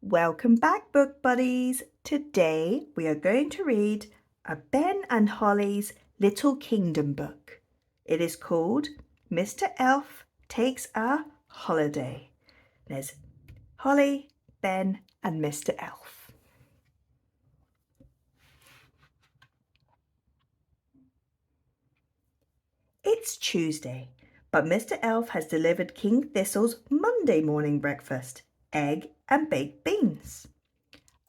Welcome back, book buddies. Today we are going to read a Ben and Holly's Little Kingdom book. It is called Mr. Elf Takes a Holiday. There's Holly, Ben and Mr. Elf. It's Tuesday, but Mr. Elf has delivered King Thistle's Monday morning breakfast, egg and baked beans.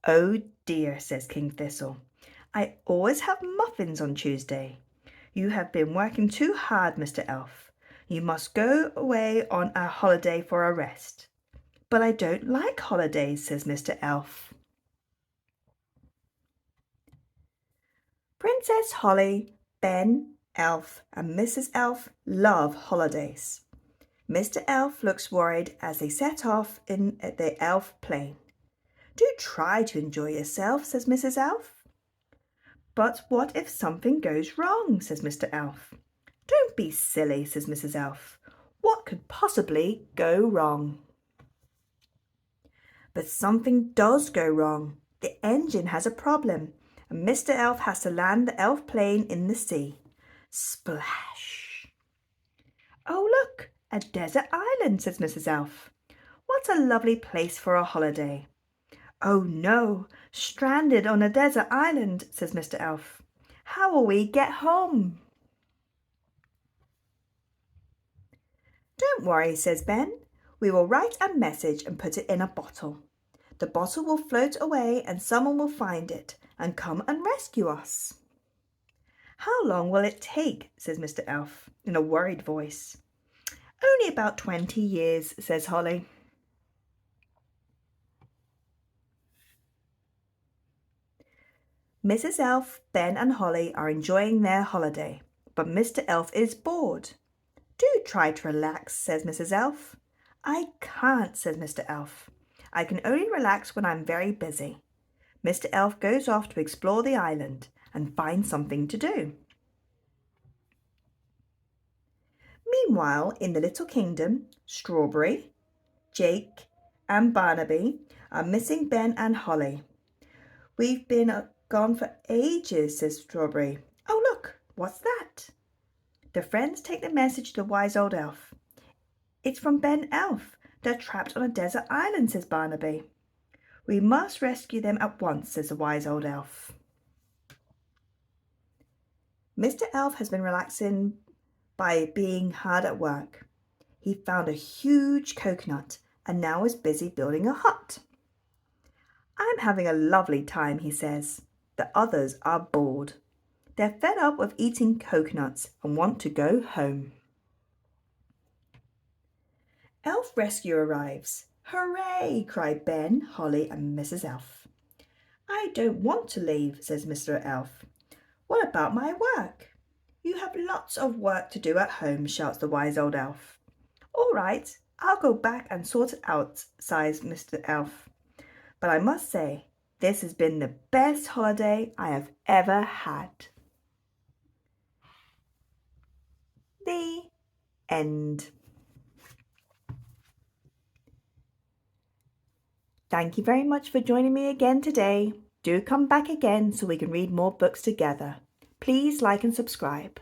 "Oh dear," says King Thistle, "I always have muffins on Tuesday. You have been working too hard, Mr. Elf. You must go away on a holiday for a rest." "But I don't like holidays," says Mr. Elf. Princess Holly, Ben Elf and Mrs. Elf love holidays. Mr. Elf looks worried as they set off in the elf plane. "Do try to enjoy yourself," says Mrs. Elf. "But what if something goes wrong?" says Mr. Elf. "Don't be silly," says Mrs. Elf. "What could possibly go wrong?" But something does go wrong. The engine has a problem, and Mr. Elf has to land the elf plane in the sea. Splash! "Oh, look, a desert island," says Mrs. Elf. "What a lovely place for a holiday." "Oh no, stranded on a desert island," says Mr. Elf. "How will we get home?" "Don't worry," says Ben. "We will write a message and put it in a bottle. The bottle will float away and someone will find it and come and rescue us." "How long will it take?" says Mr. Elf in a worried voice. "Only about 20 years, says Holly. Mrs. Elf, Ben and Holly are enjoying their holiday, but Mr. Elf is bored. "Do try to relax," says Mrs. Elf. "I can't," says Mr. Elf. "I can only relax when I'm very busy." Mr. Elf goes off to explore the island and find something to do. Meanwhile, in the little kingdom, Strawberry, Jake and Barnaby are missing Ben and Holly. "We've been gone for ages," says Strawberry. "Oh, look, what's that?" The friends take the message to the wise old elf. "It's from Ben Elf. They're trapped on a desert island," says Barnaby. "We must rescue them at once," says the wise old elf. Mr. Elf has been relaxing by being hard at work. He found a huge coconut and now is busy building a hut. "I'm having a lovely time," he says. The others are bored. They're fed up with eating coconuts and want to go home. Elf rescue arrives. "Hooray!" cry Ben, Holly and Mrs. Elf. "I don't want to leave," says Mr. Elf. "What about my work?" "You have lots of work to do at home," shouts the wise old elf. "All right, I'll go back and sort it out," sighs Mr. Elf. "But I must say, this has been the best holiday I have ever had." The end. Thank you very much for joining me again today. Do come back again so we can read more books together. Please like and subscribe.